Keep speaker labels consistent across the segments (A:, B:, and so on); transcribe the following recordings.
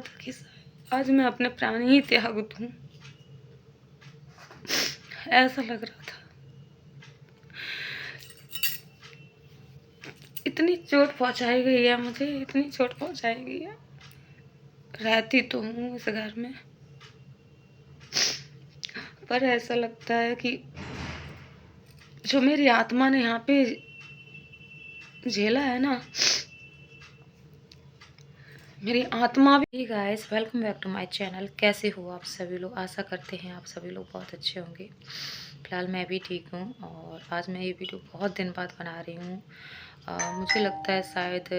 A: था कि आज मैं अपने प्राण ही त्याग दूं, ऐसा लग रहा था। इतनी चोट पहुंचाई गई है मुझे, इतनी चोट पहुंचाई गई है। रहती तो हूँ इस घर में, पर ऐसा लगता है कि जो मेरी आत्मा ने यहाँ पे झेला है ना, मेरी आत्मा भी। Guys, welcome back to my channel. कैसे हो आप सभी लोग? आशा करते हैं आप सभी लोग बहुत अच्छे होंगे। फिलहाल मैं भी ठीक हूँ और आज मैं ये वीडियो बहुत दिन बाद बना रही हूँ। मुझे लगता है शायद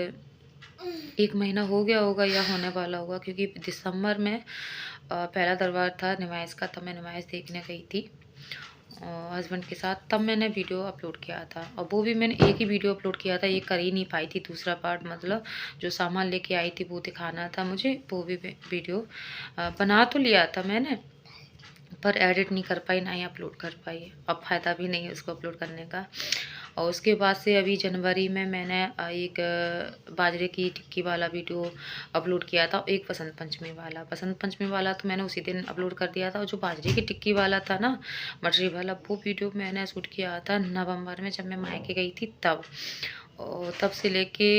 A: 1 महीना हो गया होगा या होने वाला होगा, क्योंकि दिसंबर में पहला दरबार था नुमाइश का, तब मैं नुमाइश देखने गई थी हस्बैंड के साथ। तब मैंने वीडियो अपलोड किया था और वो भी मैंने एक ही वीडियो अपलोड किया था, ये कर ही नहीं पाई थी दूसरा पार्ट। मतलब जो सामान लेके आई थी वो दिखाना था मुझे, वो भी वीडियो बना तो लिया था मैंने, पर एडिट नहीं कर पाई, ना ही अपलोड कर पाई। अब फ़ायदा भी नहीं है उसको अपलोड करने का। और उसके बाद से अभी जनवरी में मैंने एक बाजरे की टिक्की वाला वीडियो अपलोड किया था, एक बसंत पंचमी वाला तो मैंने उसी दिन अपलोड कर दिया था। और जो बाजरे की टिक्की वाला था ना, मटरी वाला, वो वीडियो मैंने शूट किया था नवंबर में, जब मैं मायके गई थी तब। और तब से लेके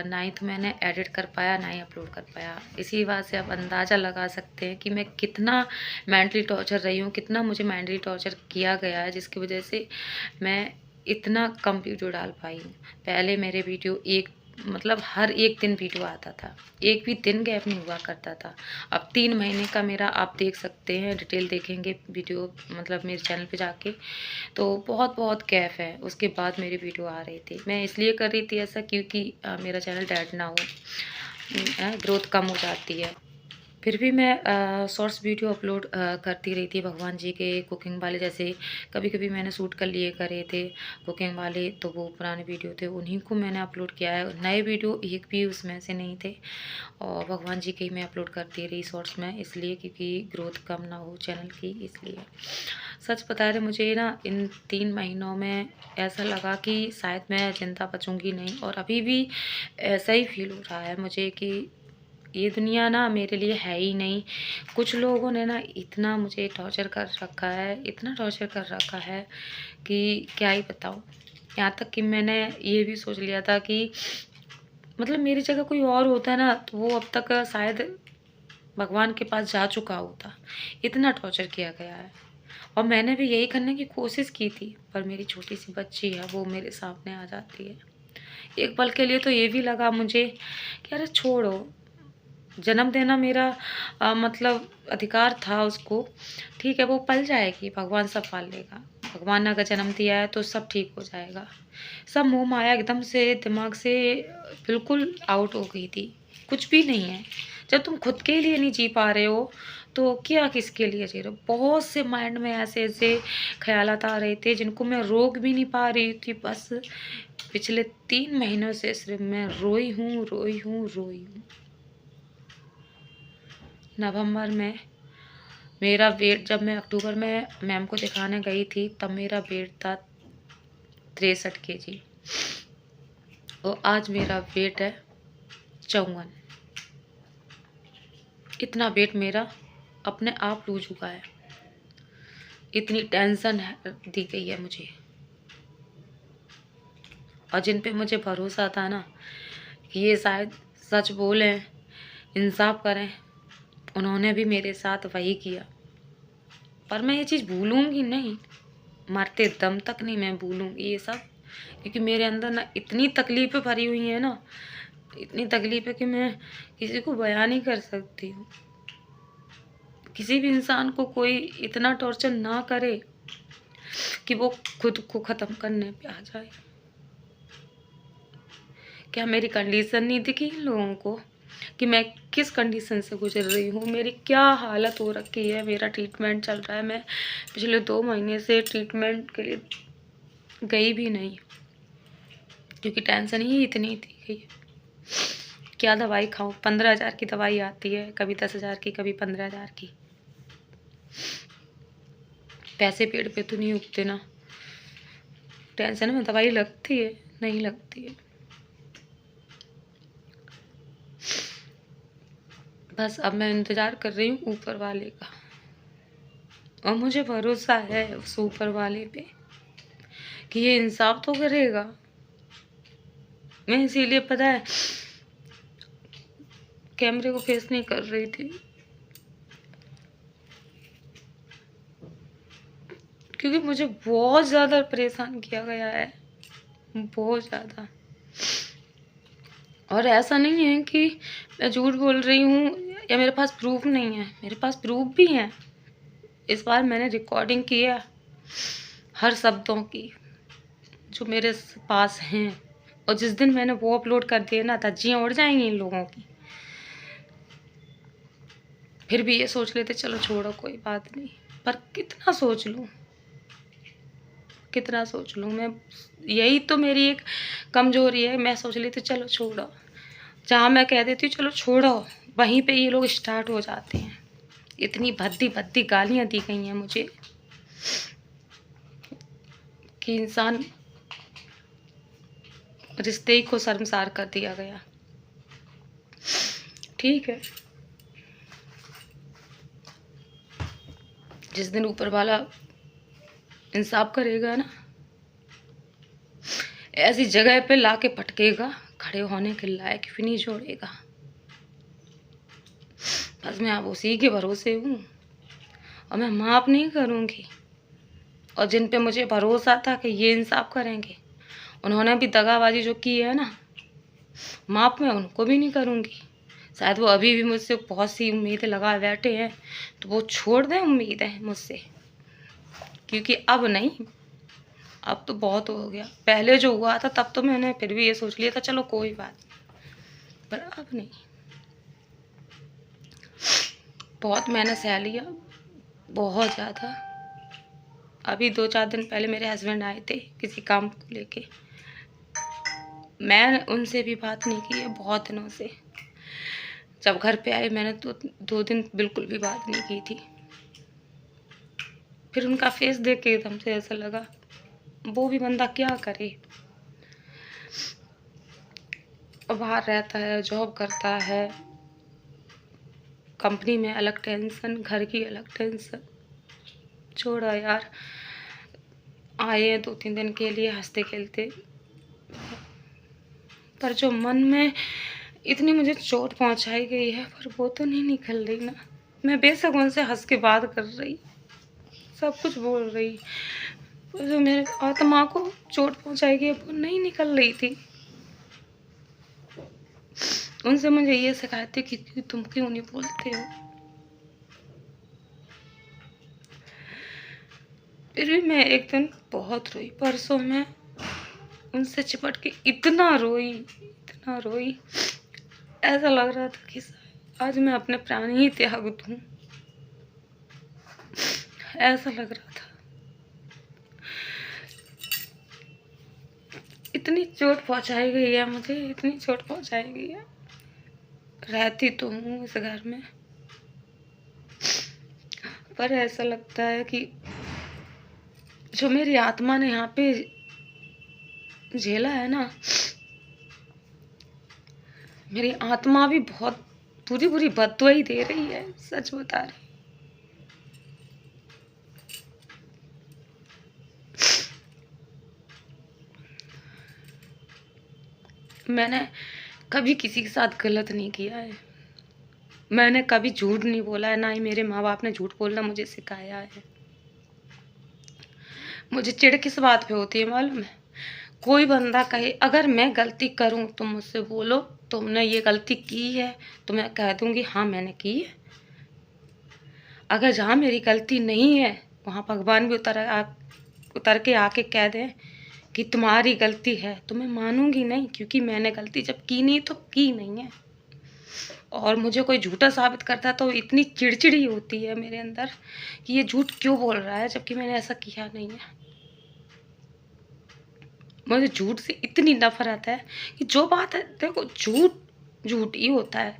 A: 9th मैंने एडिट कर पाया, ना ही अपलोड कर पाया। इसी बात से आप अंदाज़ा लगा सकते हैं कि मैं कितना मेंटली टॉर्चर रही हूँ, कितना मुझे मेंटली टॉर्चर किया गया है, जिसकी वजह से मैं इतना कम वीडियो डाल पाई हूँ। पहले मेरे वीडियो मतलब हर एक दिन वीडियो आता था, एक भी दिन गैप नहीं हुआ करता था। अब 3 महीने का मेरा आप देख सकते हैं, डिटेल देखेंगे वीडियो, मतलब मेरे चैनल पे जाके, तो बहुत बहुत गैप है। उसके बाद मेरी वीडियो आ रही थी। मैं इसलिए कर रही थी ऐसा क्योंकि मेरा चैनल डेड ना हो, ग्रोथ कम हो जाती है। फिर भी मैं शॉर्ट्स वीडियो अपलोड करती रही थी भगवान जी के, कुकिंग वाले। जैसे कभी कभी मैंने शूट कर लिए करे थे कुकिंग वाले, तो वो पुराने वीडियो थे, उन्हीं को मैंने अपलोड किया है। नए वीडियो एक भी उसमें से नहीं थे, और भगवान जी के ही मैं अपलोड करती रही शॉर्ट्स में, इसलिए क्योंकि ग्रोथ कम ना हो चैनल की, इसलिए। सच बता रहे, मुझे ना इन 3 महीनों में ऐसा लगा कि शायद मैं ज़िंदा बचूंगी नहीं, और अभी भी ऐसा ही फील हो रहा है मुझे कि ये दुनिया ना मेरे लिए है ही नहीं। कुछ लोगों ने ना इतना मुझे टॉर्चर कर रखा है, इतना टॉर्चर कर रखा है कि क्या ही बताऊँ। यहाँ तक कि मैंने ये भी सोच लिया था कि मतलब मेरी जगह कोई और होता है ना, तो वो अब तक शायद भगवान के पास जा चुका होता। इतना टॉर्चर किया गया है, और मैंने भी यही करने की कोशिश की थी, पर मेरी छोटी सी बच्ची है, वो मेरे सामने आ जाती है। एक पल के लिए तो ये भी लगा मुझे कि अरे छोड़ो, जन्म देना मेरा मतलब अधिकार था उसको, ठीक है, वो पल जाएगी, भगवान सब पाल लेगा। भगवान ने अगर जन्म दिया है तो सब ठीक हो जाएगा। सब मोह माया एकदम से दिमाग से बिल्कुल आउट हो गई थी, कुछ भी नहीं है। जब तुम खुद के लिए नहीं जी पा रहे हो तो क्या किसके लिए जी रहे हो? बहुत से माइंड में ऐसे ऐसे ख्यालात आ रहे थे जिनको मैं रोक भी नहीं पा रही थी। बस पिछले 3 महीनों से सिर्फ मैं रोई हूँ, रोई हूँ, रोई हूँ। नवंबर में मेरा वेट, जब मैं अक्टूबर में मैम को दिखाने गई थी, तब मेरा वेट था 63 kg, और आज मेरा वेट है 54। इतना वेट मेरा अपने आप लूज हुआ है। इतनी टेंशन दी गई है मुझे, और जिन पे मुझे भरोसा था ना कि ये शायद सच बोलें, इंसाफ करें, उन्होंने भी मेरे साथ वही किया। पर मैं ये चीज़ भूलूंगी नहीं, मरते दम तक नहीं मैं भूलूंगी ये सब, क्योंकि मेरे अंदर ना इतनी तकलीफ़ें भरी हुई हैं ना, इतनी तकलीफ़ें कि मैं किसी को बयान नहीं कर सकती हूँ। किसी भी इंसान को कोई इतना टॉर्चर ना करे कि वो खुद को ख़त्म करने पे आ जाए। क्या मेरी कंडीशन नहीं दिखी इन लोगों को कि मैं किस कंडीशन से गुजर रही हूँ? मेरी क्या हालत हो रखी है। मेरा ट्रीटमेंट चल रहा है, मैं पिछले 2 महीने से ट्रीटमेंट के लिए गई भी नहीं, क्योंकि टेंशन ही इतनी थी गई। क्या दवाई खाऊं? 15,000 की दवाई आती है, कभी 10,000 की, कभी 15,000 की। पैसे पेड़ पे तो नहीं उगते ना, टेंशन में दवाई लगती है, नहीं लगती है। बस अब मैं इंतज़ार कर रही हूँ ऊपर वाले का, और मुझे भरोसा है उस ऊपर वाले पे कि ये इंसाफ तो करेगा। मैं इसीलिए पता है कैमरे को फेस नहीं कर रही थी, क्योंकि मुझे बहुत ज़्यादा परेशान किया गया है, बहुत ज़्यादा। और ऐसा नहीं है कि मैं झूठ बोल रही हूँ या मेरे पास प्रूफ नहीं है, मेरे पास प्रूफ भी है। इस बार मैंने रिकॉर्डिंग की है हर शब्दों की जो मेरे पास हैं, और जिस दिन मैंने वो अपलोड कर दिए ना, धज्जियाँ उड़ जाएंगी इन लोगों की। फिर भी ये सोच लेते चलो छोड़ो कोई बात नहीं, पर कितना सोच लूँ, कितना सोच लूँ मैं। यही तो मेरी एक कमजोरी है, मैं सोच लेती चलो छोड़ो। जहाँ मैं कह देती हूँ चलो छोड़ो, वहीं पे ये लोग स्टार्ट हो जाते हैं। इतनी भद्दी भद्दी गालियाँ दी गई हैं मुझे कि इंसान रिश्ते ही को शर्मसार कर दिया गया। ठीक है, जिस दिन ऊपर वाला इंसाफ करेगा ना, ऐसी जगह पे लाके पटकेगा, खड़े होने के लायक भी नहीं छोड़ेगा। बस मैं अब उसी के भरोसे हूँ, और मैं माफ़ नहीं करूँगी। और जिन पे मुझे भरोसा था कि ये इंसाफ करेंगे, उन्होंने भी दगाबाजी जो की है ना, माफ़ मैं उनको भी नहीं करूँगी। शायद वो अभी भी मुझसे बहुत सी उम्मीदें लगा बैठे हैं, तो वो छोड़ दें उम्मीदें मुझसे, क्योंकि अब नहीं, अब तो बहुत हो गया। पहले जो हुआ था तब तो मैंने फिर भी ये सोच लिया था चलो कोई बात, पर अब नहीं। बहुत मैंने सह लिया, बहुत ज़्यादा। अभी 2-4 दिन पहले मेरे हस्बैंड आए थे किसी काम को लेके, मैं उनसे भी बात नहीं की है बहुत दिनों से। जब घर पे आए मैंने तो 2 दिन बिल्कुल भी बात नहीं की थी। फिर उनका फेस देख के एकदम से ऐसा लगा, वो भी बंदा क्या करे, बाहर रहता है, जॉब करता है, कंपनी में अलग टेंशन, घर की अलग टेंशन। छोड़ा यार, आए हैं 2-3 दिन के लिए हंसते खेलते, पर जो मन में इतनी मुझे चोट पहुंचाई गई है, पर वो तो नहीं निकल रही ना। मैं बेशक उनसे हंस के बात कर रही, सब कुछ बोल रही, पर जो मेरे आत्मा को चोट पहुंचाई गई वो नहीं निकल रही थी। उनसे मुझे ये शिकायत थी कि तुम क्यों नहीं बोलते हो। फिर भी मैं एक दिन बहुत रोई, परसों मैं उनसे चिपट के इतना रोई, ऐसा लग रहा था कि आज मैं अपने प्राण ही त्याग दूं, ऐसा लग रहा था। इतनी चोट पहुंचाई गई है मुझे, इतनी चोट पहुंचाई गई है। रहती तो हूँ इस घर में, पर ऐसा लगता है कि जो मेरी आत्मा ने यहाँ पे झेला है ना, मेरी आत्मा भी बहुत बुरी बुरी बददुआ ही दे रही है, सच बता रही। मैंने कभी किसी के साथ गलत नहीं किया है, मैंने कभी झूठ नहीं बोला है, ना ही मेरे माँ बाप ने झूठ बोलना मुझे सिखाया है। मुझे चिढ़ किस बात पे होती है मालूम है? कोई बंदा कहे अगर मैं गलती करूं तो मुझसे बोलो तुमने ये गलती की है, तो मैं कह दूंगी हाँ मैंने की है। अगर जहाँ मेरी गलती नहीं है वहाँ भगवान भी उतर के आके कह दें कि तुम्हारी गलती है, तो मैं मानूंगी नहीं, क्योंकि मैंने गलती जब की नहीं तो की नहीं है। और मुझे कोई झूठा साबित करता है तो इतनी चिड़चिड़ी होती है मेरे अंदर कि ये झूठ क्यों बोल रहा है, जबकि मैंने ऐसा किया नहीं है। मुझे झूठ से इतनी नफरत है कि जो बात है, देखो झूठ झूठ ही होता है,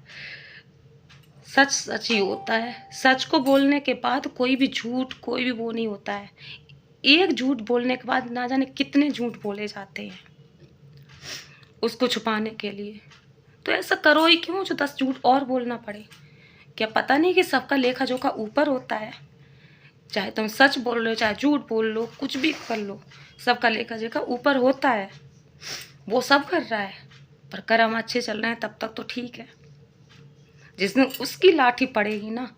A: सच सच ही होता है। सच को बोलने के बाद कोई भी झूठ, कोई भी वो नहीं होता है। एक झूठ बोलने के बाद ना जाने कितने झूठ बोले जाते हैं उसको छुपाने के लिए। तो ऐसा करो ही क्यों जो 10 झूठ और बोलना पड़े। क्या पता नहीं कि सबका लेखा जोखा ऊपर होता है? चाहे तुम सच बोल रहे हो, चाहे झूठ बोल लो, कुछ भी कर लो, सबका लेखा जोखा ऊपर होता है। वो सब कर रहा है, पर कर्म अच्छे चल रहे हैं तब तक तो ठीक है। जिस दिन उसकी लाठी पड़ेगी ना,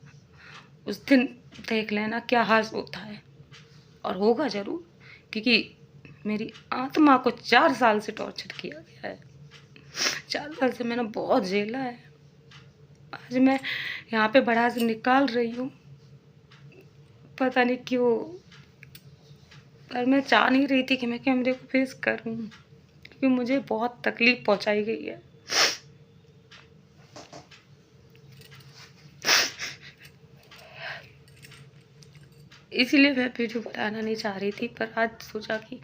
A: उस दिन देख लेना क्या हाल होता है। और होगा ज़रूर, क्योंकि मेरी आत्मा को 4 साल से टॉर्चर किया गया है। 4 साल से मैंने बहुत झेला है। आज मैं यहाँ पे भड़ास निकाल रही हूँ, पता नहीं क्यों, पर मैं चाह नहीं रही थी कि मैं कैमरे को फेस करूँ, क्योंकि मुझे बहुत तकलीफ पहुँचाई गई है। इसीलिए मैं वीडियो बनाना नहीं चाह रही थी, पर आज सोचा कि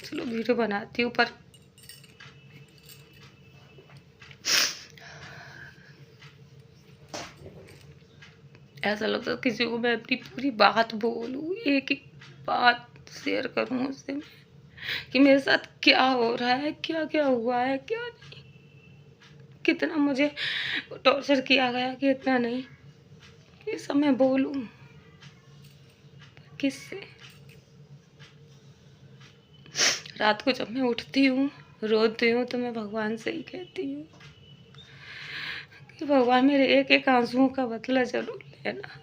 A: चलो वीडियो बनाती हूँ। पर ऐसा लगता है किसी को मैं अपनी पूरी बात बोलूँ, एक एक बात शेयर करूँ उससे कि मेरे साथ क्या हो रहा है, क्या क्या हुआ है, क्या नहीं, कितना मुझे टॉर्चर किया गया, कितना नहीं, ये सब मैं बोलूँ किससे? रात को जब मैं उठती हूँ, रोती हूँ, तो मैं भगवान से ही कहती हूँ कि भगवान मेरे एक एक आंसुओं का बदला जरूर लेना।